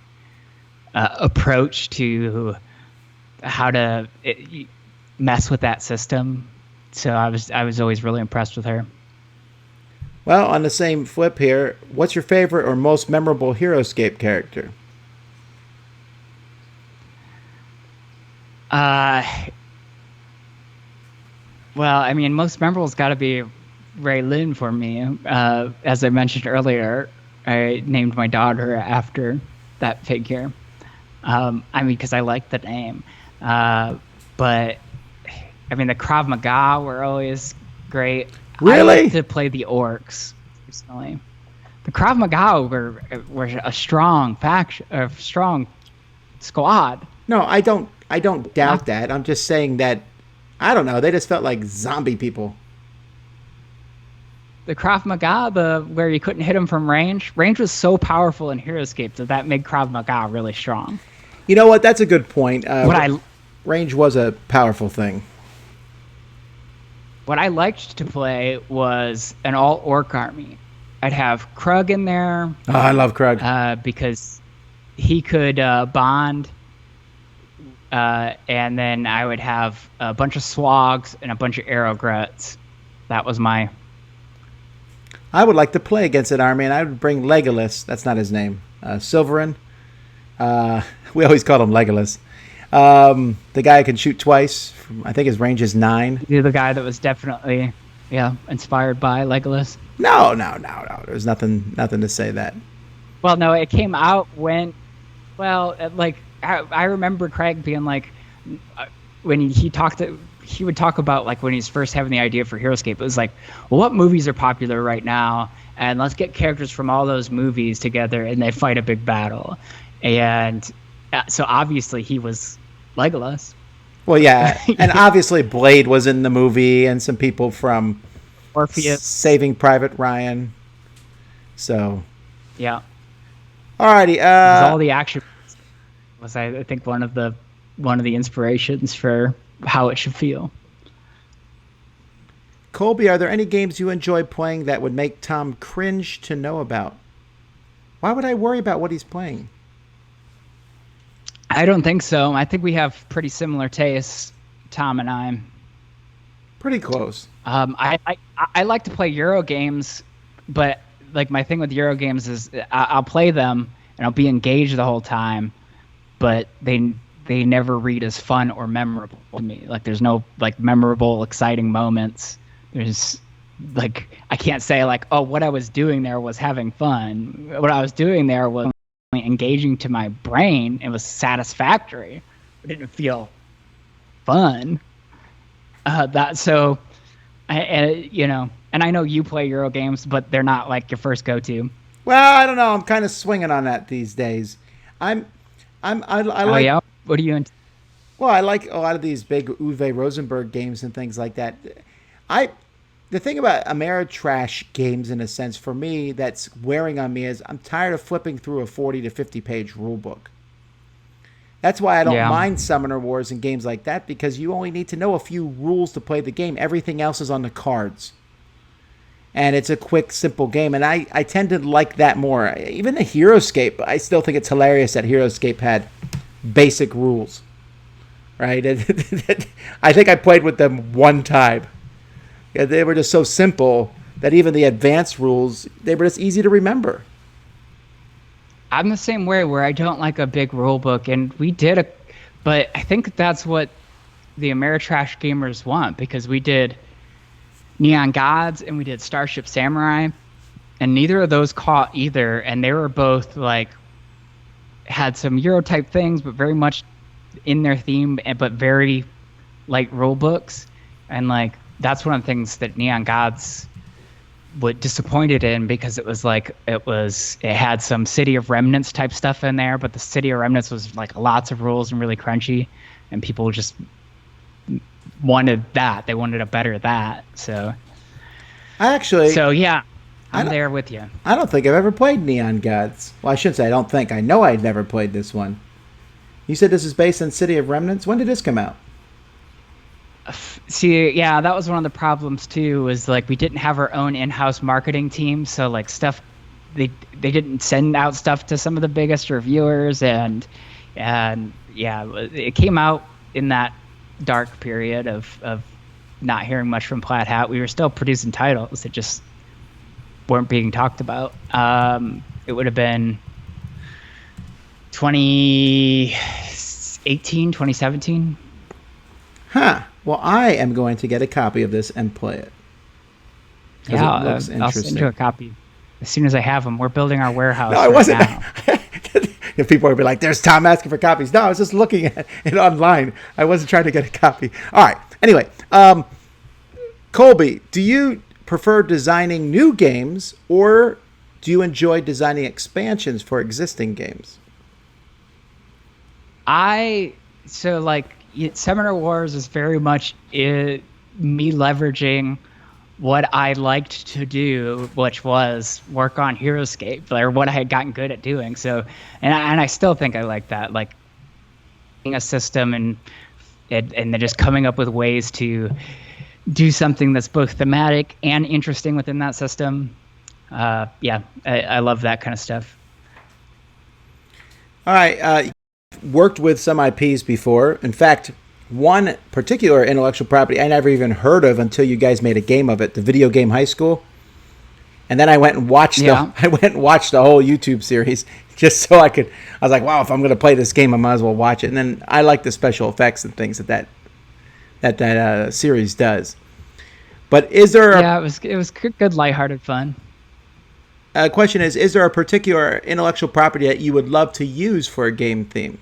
approach to how to mess with that system. So I was always really impressed with her. Well, on the same flip here, what's your favorite or most memorable Heroscape character? Well, I mean, most memorable's got to be Ray Lynn for me. As I mentioned earlier, I named my daughter after that figure. I mean, because I like the name. But, I mean, the Krav Maga were always great. Really? I like to play the orcs, personally. The Krav Maga were a strong faction, a strong squad. No, I don't doubt that. I'm just saying that, I don't know, they just felt like zombie people. The Krav Maga, where you couldn't hit them from range. Range was so powerful in Heroscape that made Krav Maga really strong. You know what? That's a good point. Range was a powerful thing. What I liked to play was an all-orc army. I'd have Krug in there. Oh, I love Krug. Because he could bond. And then I would have a bunch of Swogs and a bunch of Arrowgruts. That was my... I would like to play against that army, and I would bring Legolas. That's not his name. Silverin. We always call him Legolas. The guy who can shoot twice. I think his range is 9. You're the guy that was definitely, inspired by Legolas. No. There's nothing to say that. Well, no, it came out when, I remember Craig being like, when he would talk about like when he's first having the idea for Heroscape. It was like, well, what movies are popular right now? And let's get characters from all those movies together and they fight a big battle. And so obviously he was Legolas. Well, yeah. And obviously Blade was in the movie and some people from Orpheus. Saving Private Ryan. So. Yeah. Alrighty. All the action was, I think, one of the inspirations for how it should feel. Colby, are there any games you enjoy playing that would make Tom cringe to know about? Why would I worry about what he's playing? I don't think so. I think we have pretty similar tastes, Tom and I. Pretty close. I like to play Euro games, but like my thing with Euro games is I'll play them and I'll be engaged the whole time, but they they never read as fun or memorable to me. Like there's no like memorable, exciting moments. There's like I can't say like, oh, what I was doing there was having fun. What I was doing there was engaging to my brain. It was satisfactory. It didn't feel fun. And I know you play Euro games, but they're not like your first go-to. Well, I don't know. I'm kind of swinging on that these days. I like. Oh yeah, what are you into? Well, I like a lot of these big Uwe Rosenberg games and things like that. The thing about Ameritrash games, in a sense, for me, that's wearing on me is I'm tired of flipping through a 40 to 50 page rule book. That's why I don't mind Summoner Wars and games like that, because you only need to know a few rules to play the game. Everything else is on the cards. And it's a quick, simple game. And I tend to like that more. Even the Heroscape, I still think it's hilarious that Heroscape had basic rules. Right? I think I played with them one time. Yeah, they were just so simple that even the advanced rules, they were just easy to remember. I'm the same way, where I don't like a big rule book, and but I think that's what the Ameritrash gamers want, because we did Neon Gods and we did Starship Samurai, and neither of those caught either, and they were both like had some Euro type things, but very much in their theme, but very light rule books, and like that's one of the things that Neon Gods what disappointed in, because it had some City of Remnants type stuff in there, but the City of Remnants was like lots of rules and really crunchy, and people just wanted that. They wanted a better that. So yeah, I'm there with you. I don't think I've ever played Neon Gods. Well, I shouldn't say I don't think. I know I'd never played this one. You said this is based on City of Remnants. When did this come out? See, yeah, that was one of the problems too, was like we didn't have our own in-house marketing team, so like stuff they didn't send out stuff to some of the biggest reviewers, and yeah, it came out in that dark period of not hearing much from Plaid Hat. We were still producing titles that just weren't being talked about. It would have been 2018, 2017. Huh. Well, I am going to get a copy of this and play it. Yeah, I'll send you a copy as soon as I have them. We're building our warehouse. No, I wasn't. If people would be like, "There's Tom asking for copies." No, I was just looking at it online. I wasn't trying to get a copy. All right. Anyway, Colby, do you prefer designing new games, or do you enjoy designing expansions for existing games? Summoner Wars is very much me leveraging what I liked to do, which was work on Heroscape, or what I had gotten good at doing. So, and I still think I like that, like a system and then just coming up with ways to do something that's both thematic and interesting within that system. I love that kind of stuff. All right. Worked with some IPs before. In fact, one particular intellectual property I never even heard of until you guys made a game of it, the video game High School. And then I went and watched the whole YouTube series just so I was like, wow, if I'm going to play this game, I might as well watch it. And then I like the special effects and things that series does. But is there it was good lighthearted fun. Question is there a particular intellectual property that you would love to use for a game theme?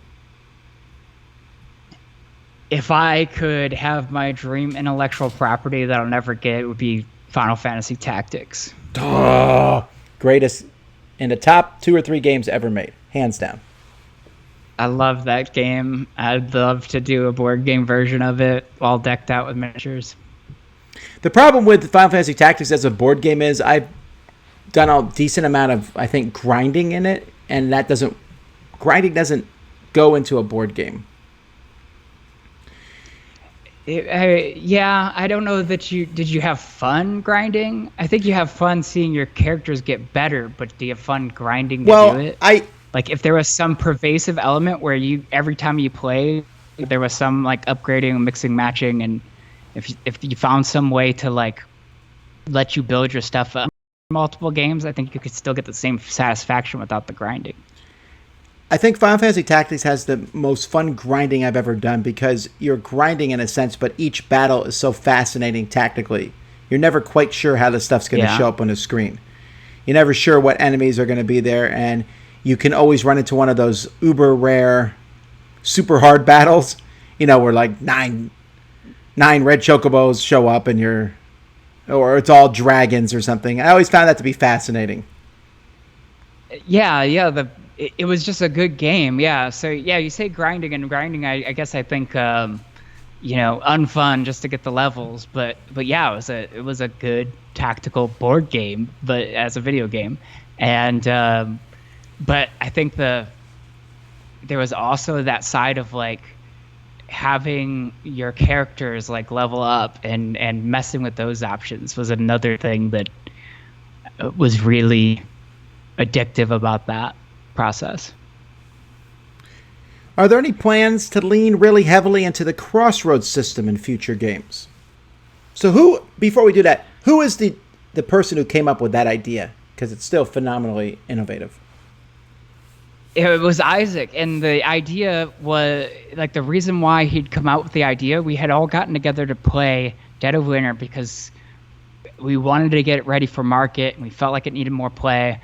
If I could have my dream intellectual property that I'll never get, it would be Final Fantasy Tactics. Oh, greatest in the top 2 or 3 games ever made, hands down. I love that game. I'd love to do a board game version of it, all decked out with miniatures. The problem with Final Fantasy Tactics as a board game is I've done a decent amount of, I think, grinding in it, and grinding doesn't go into a board game. I don't know that did you have fun grinding? I think you have fun seeing your characters get better, but do you have fun grinding to do it? Like if there was some pervasive element where every time you play, there was some like upgrading, mixing, matching, and if you found some way to like let you build your stuff up multiple games, I think you could still get the same satisfaction without the grinding. I think Final Fantasy Tactics has the most fun grinding I've ever done because you're grinding in a sense, but each battle is so fascinating tactically. You're never quite sure how the stuff's going to show up on the screen. You're never sure what enemies are going to be there, and you can always run into one of those uber rare, super hard battles, where like nine red chocobos show up and or it's all dragons or something. I always found that to be fascinating. Yeah, it was just a good game. Yeah, so you say grinding. I guess I think unfun just to get the levels, but yeah, it was a good tactical board game, but as a video game, and but I think there was also that side of like having your characters like level up and messing with those options was another thing that was really addictive about that process. Are there any plans to lean really heavily into the crossroads system in future games? So before we do that, who is the person who came up with that idea? Because it's still phenomenally innovative. It was Isaac, and the idea was, like, the reason why he'd come out with the idea, we had all gotten together to play Dead of Winter because we wanted to get it ready for market, and we felt like it needed more play.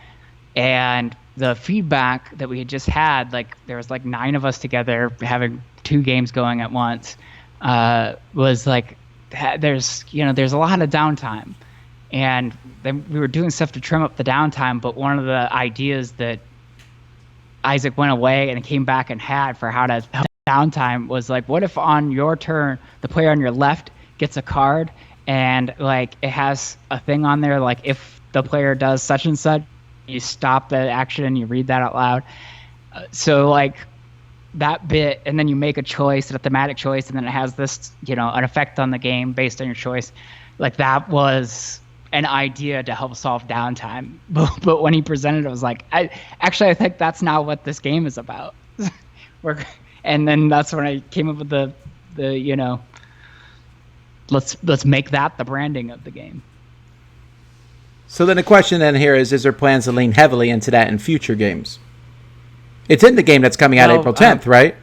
And the feedback that we had just had, like, there was like 9 of us together having 2 games going at once, was like, there's a lot of downtime. And then we were doing stuff to trim up the downtime, but one of the ideas that Isaac went away and came back and had for how to help downtime was like, what if on your turn the player on your left gets a card and like it has a thing on there like if the player does such and such, you stop the action and you read that out loud. So like that bit, and then you make a choice, a thematic choice, and then it has this, an effect on the game based on your choice. Like that was an idea to help solve downtime. But when he presented it, I was like, I think that's not what this game is about. And then that's when I came up with the let's make that the branding of the game. So then the question then here is there plans to lean heavily into that in future games? It's in the game that's coming out April 10th, right?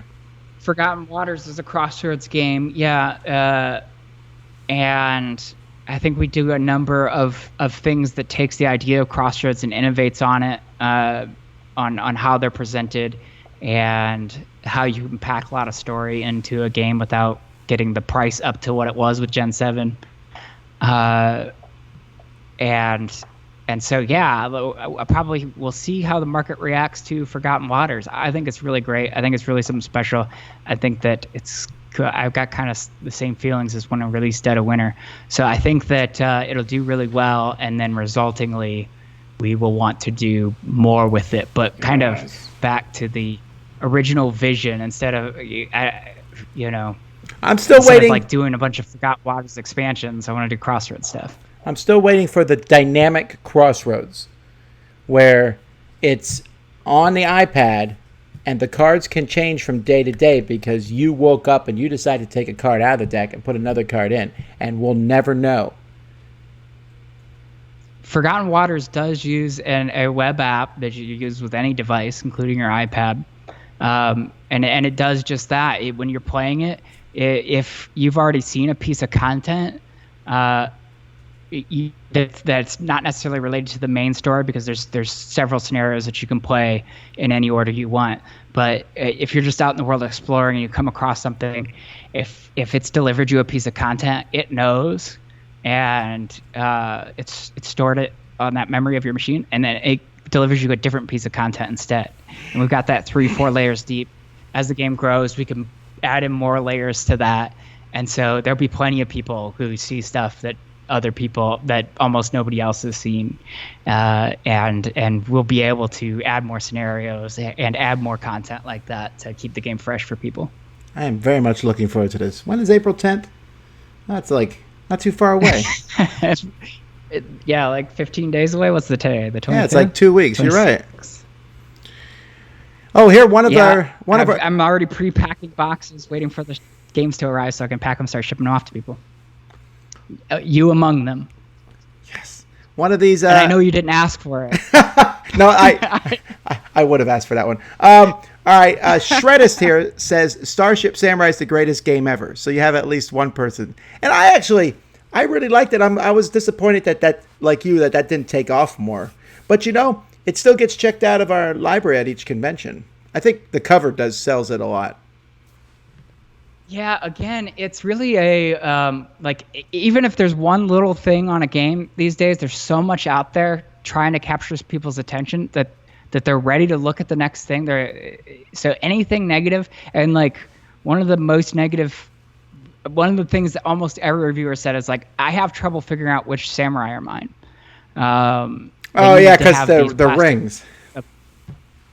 Forgotten Waters is a Crossroads game, yeah. And I think we do a number of things that takes the idea of Crossroads and innovates on it, on how they're presented and how you can pack a lot of story into a game without getting the price up to what it was with Gen 7. And so, yeah, I probably will see how the market reacts to Forgotten Waters. I think it's really great. I think it's really something special. I think that I've got kind of the same feelings as when I released Dead of Winter. So I think that it'll do really well, and then resultingly, we will want to do more with it. But kind of back to the original vision instead of, I'm still waiting. Of like doing a bunch of Forgotten Waters expansions, I want to do Crossroads stuff. I'm still waiting for the dynamic Crossroads, where it's on the iPad and the cards can change from day to day because you woke up and you decide to take a card out of the deck and put another card in, and we'll never know. Forgotten Waters does use a web app that you use with any device, including your iPad, and it does just that. When you're playing it, if you've already seen a piece of content that's not necessarily related to the main story, because there's several scenarios that you can play in any order you want. But if you're just out in the world exploring and you come across something, if it's delivered you a piece of content, it knows, and it's stored it on that memory of your machine, and then it delivers you a different piece of content instead. And we've got that 3-4 layers deep. As the game grows, we can add in more layers to that, and so there'll be plenty of people who see stuff that other people that almost nobody else has seen, and we'll be able to add more scenarios and add more content like that to keep the game fresh for people. I am very much looking forward to this. When is April 10th? That's like not too far away. Like 15 days away. What's the today? The 25th? Yeah, it's like 2 weeks. 26. You're right. Oh, here I'm already pre-packing boxes, waiting for the games to arrive so I can pack them, start shipping them off to people. You among them. Yes. One of these. And I know you didn't ask for it. No, I would have asked for that one. All right, Shreddist here says Starship Samurai is the greatest game ever. So you have at least one person, and I really liked it. I was disappointed that like you that didn't take off more, but it still gets checked out of our library at each convention. I think the cover sells it a lot. Yeah, again, it's really a even if there's one little thing on a game these days, there's so much out there trying to capture people's attention that they're ready to look at the next thing. So anything negative, and like one of the things that almost every reviewer said is like, I have trouble figuring out which samurai are mine. Because the rings.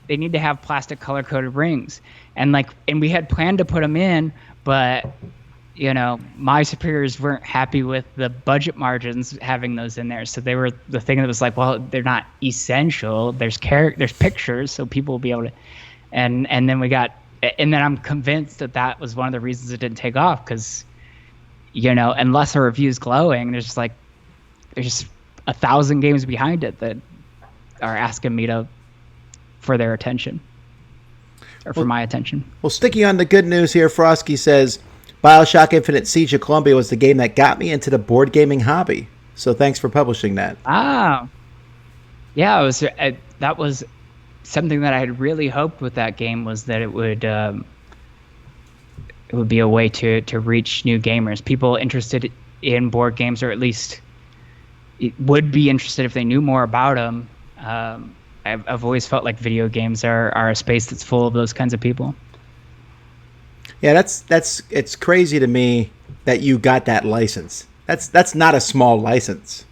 They need to have plastic color-coded rings, and we had planned to put them in, but my superiors weren't happy with the budget margins having those in there. So they were the thing that was like, well, they're not essential. There's pictures, so people will be able to. And then I'm convinced that was one of the reasons it didn't take off, because unless a review's glowing, there's just 1,000 games behind it that are asking me for their attention, or for my attention. Well, sticking on the good news here, Frosky says BioShock Infinite Siege of Columbia was the game that got me into the board gaming hobby. So thanks for publishing that. Ah, yeah, that was something that I had really hoped with that game, was that it would be a way to reach new gamers, people interested in board games, or at least would be interested if they knew more about them. I've always felt like video games are a space that's full of those kinds of people. Yeah, it's crazy to me that you got that license. That's not a small license.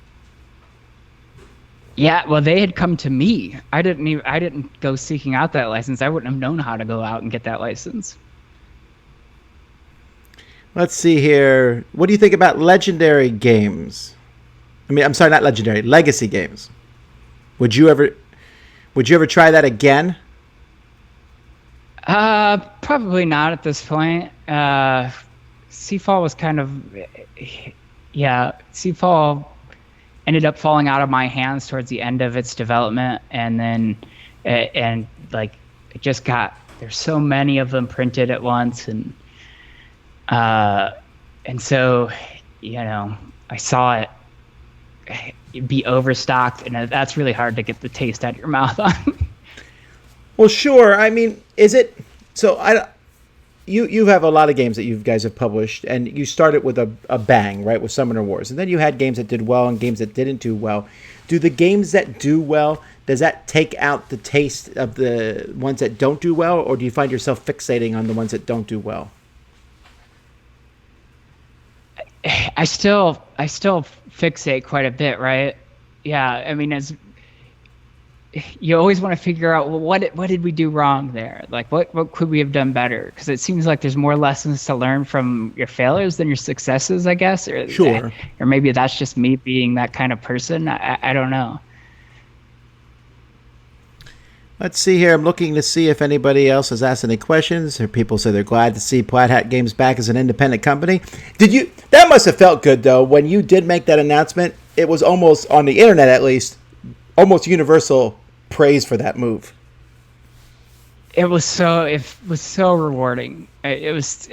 Yeah, well, they had come to me. I didn't go seeking out that license. I wouldn't have known how to go out and get that license. Let's see here. What do you think about legendary games? I'm sorry, not legendary, legacy games. Would you ever try that again? Probably not at this point. Seafall was kind of, Seafall ended up falling out of my hands towards the end of its development, and then it just there's so many of them printed at once, and so I saw it be overstocked, and that's really hard to get the taste out of your mouth on. Well, sure. Is it so? You have a lot of games that you guys have published, and you started with a bang, right, with Summoner Wars, and then you had games that did well and games that didn't do well. Do the games that do well, does that take out the taste of the ones that don't do well, or do you find yourself fixating on the ones that don't do well? I still fixate quite a bit, right? Yeah, as you always want to figure out, well, what did we do wrong there? Like, what could we have done better? Because it seems like there's more lessons to learn from your failures than your successes, I guess. Sure. Or maybe that's just me being that kind of person. I don't know. Let's see here. I'm looking to see if anybody else has asked any questions, or people say they're glad to see Plaid Hat Games back as an independent company. That must have felt good, though, when you did make that announcement. It was almost, on the internet at least, almost universal praise for that move. It was so rewarding. It was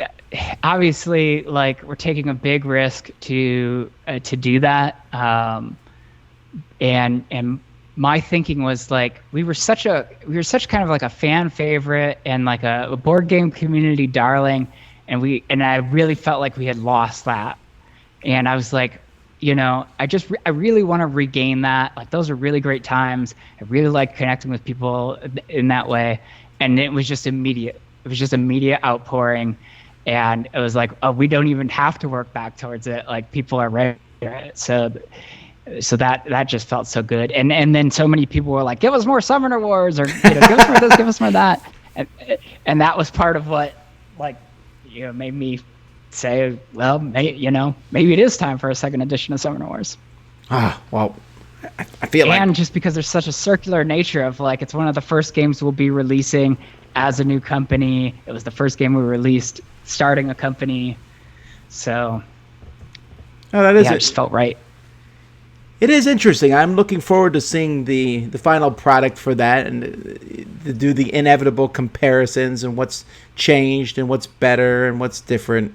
obviously like we're taking a big risk to do that, and my thinking was like we were such kind of like a fan favorite and like a board game community darling, and I really felt like we had lost that, and I was like, I really want to regain that. Like, those are really great times. I really like connecting with people in that way. And it was just immediate. It was just immediate outpouring. And it was like, oh, we don't even have to work back towards it. Like, people are ready for it. So that just felt so good. And then so many people were like, give us more Summoner Wars, or give us more this, give us more that. And that was part of what, made me say, well, maybe it is time for a second edition of Summoner Wars. Well, I feel like... And just because there's such a circular nature of, like, it's one of the first games we'll be releasing as a new company. It was the first game we released starting a company. So, it just felt right. It is interesting. I'm looking forward to seeing the final product for that and to do the inevitable comparisons and what's changed and what's better and what's different.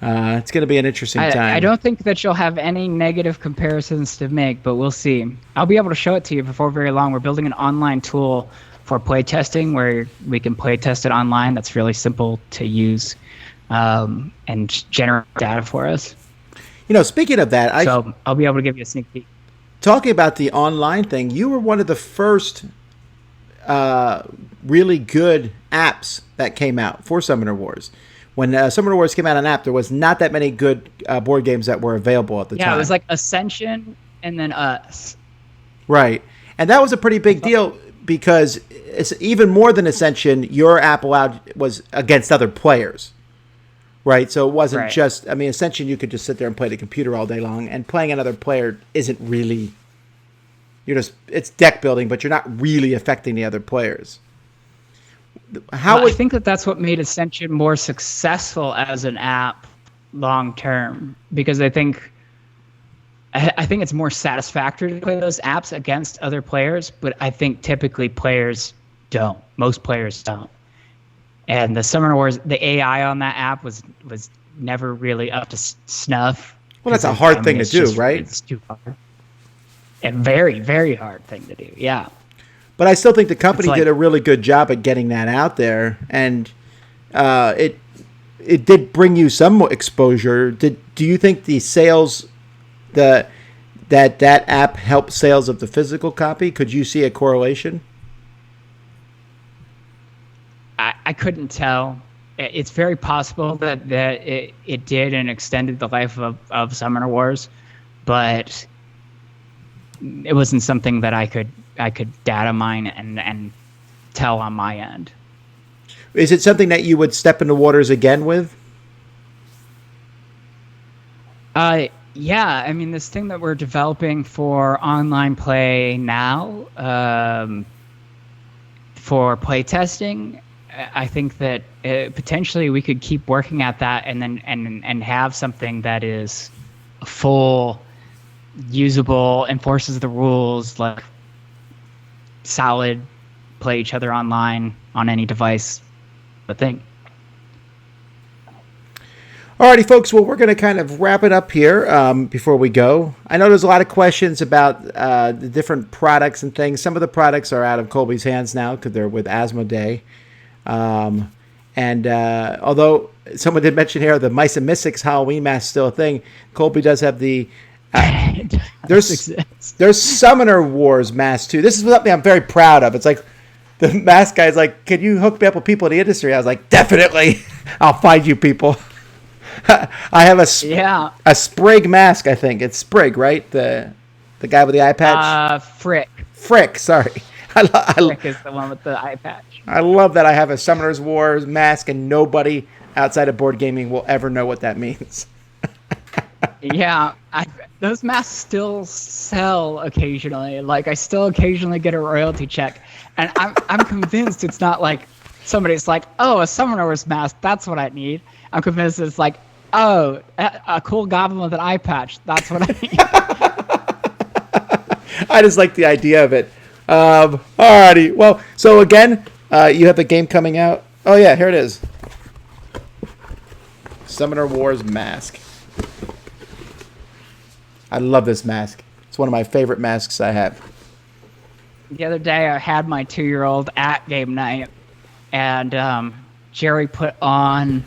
It's going to be an interesting time. I don't think that you'll have any negative comparisons to make, but we'll see. I'll be able to show it to you before very long. We're building an online tool for play testing where we can play test it online. That's really simple to use and generate data for us. Speaking of that, I'll be able to give you a sneak peek. Talking about the online thing, you were one of the first really good apps that came out for Summoner Wars. When Summoner Wars came out on app, there was not that many good board games that were available at the time. Yeah, it was like Ascension and then us. Right. And that was a pretty big deal because it's even more than Ascension, your app was against other players. Right, so it wasn't just. I mean, Ascension, you could just sit there and play the computer all day long, and playing another player isn't really. It's deck building, but you're not really affecting the other players. I think that's what made Ascension more successful as an app long term, because I think it's more satisfactory to play those apps against other players, but I think typically players don't. Most players don't. And the Summoner Wars, the AI on that app was never really up to snuff. Well, that's a hard thing to do, right? It's too hard. And very, very hard thing to do, yeah. But I still think the company did a really good job at getting that out there. And it did bring you some exposure. Do you think the sales, that app helped sales of the physical copy? Could you see a correlation? I couldn't tell. It's very possible that it did and extended the life of Summoner Wars, but it wasn't something that I could data mine and tell on my end. Is it something that you would step into waters again with? Yeah. I mean, this thing that we're developing for online play now, for play testing, I think that potentially we could keep working at that and then and have something that is full, usable, enforces the rules, like solid, play each other online on any device, the thing. Alrighty, folks. Well, we're going to kind of wrap it up here before we go. I know there's a lot of questions about the different products and things. Some of the products are out of Colby's hands now because they're with Asmodee. And although someone did mention here the Mice and Mystics Halloween mask still a thing, Colby does have the there's Summoner Wars mask too. This is something I'm very proud of. It's like the mask guy's like, "Can you hook me up with people in the industry?" I was like, "Definitely, I'll find you people." I have a Sprig mask. I think it's Sprig, right? The guy with the eye patch. Frick. Sorry. Frick is the one with the eye patch. I love that I have a Summoner's Wars mask, and nobody outside of board gaming will ever know what that means. Yeah, those masks still sell occasionally. Like, I still occasionally get a royalty check, and I'm convinced it's not like somebody's like, "Oh, a Summoner Wars mask, that's what I need." I'm convinced it's like, "Oh, a cool goblin with an eye patch, that's what I need." I just like the idea of it. Alrighty. Well, so again, you have the game coming out. Oh yeah, here it is. Summoner Wars mask. I love this mask. It's one of my favorite masks I have. The other day, I had my 2-year-old at game night, and Jerry put on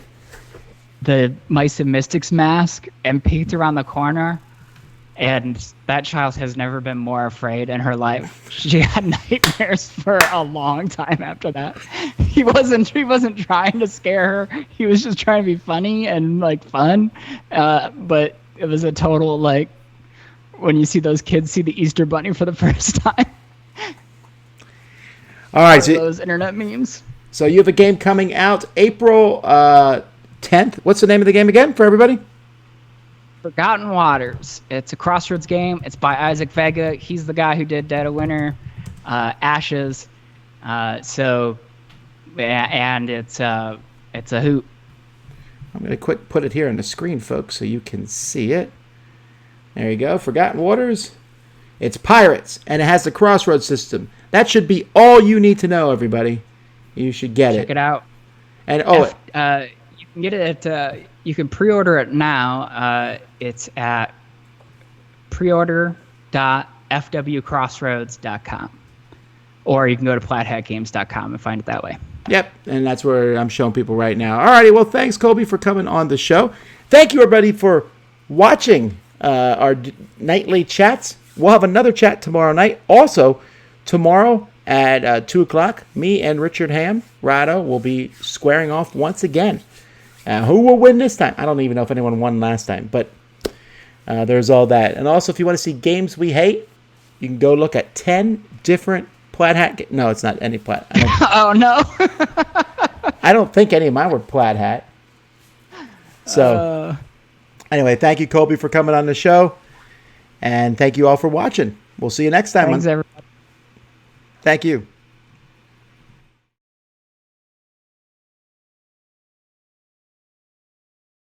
the Mice and Mystics mask and peeked around the corner. And that child has never been more afraid in her life. She had nightmares for a long time after that. He wasn't trying to scare her. He was just trying to be funny and like fun. But it was a total like when you see those kids see the Easter Bunny for the first time. All right, so those internet memes. So you have a game coming out April 10th. What's the name of the game again for everybody? Forgotten Waters. It's a crossroads game. It's by Isaac Vega. He's the guy who did Dead of Winter, Ashes. And it's a hoot. I'm going to put it here on the screen, folks, so you can see it. There you go. Forgotten Waters. It's Pirates, and it has the crossroads system. That should be all you need to know, everybody. You should get it. Check it out. And you can get it at you can pre-order it now. It's at preorder.fwcrossroads.com, or you can go to plaidhatgames.com and find it that way. Yep, and that's where I'm showing people right now. Alrighty, well, thanks, Colby, for coming on the show. Thank you, everybody, for watching our nightly chats. We'll have another chat tomorrow night. Also, tomorrow at 2 o'clock, me and Richard Ham, Rado, will be squaring off once again. Who will win this time? I don't even know if anyone won last time, but there's all that. And also, if you want to see games we hate, you can go look at 10 different Plaid Hat. No, it's not any Plaid. Oh, no. I don't think any of mine were Plaid Hat. So, anyway, thank you, Colby, for coming on the show. And thank you all for watching. We'll see you next time. Thanks, everybody. Thank you.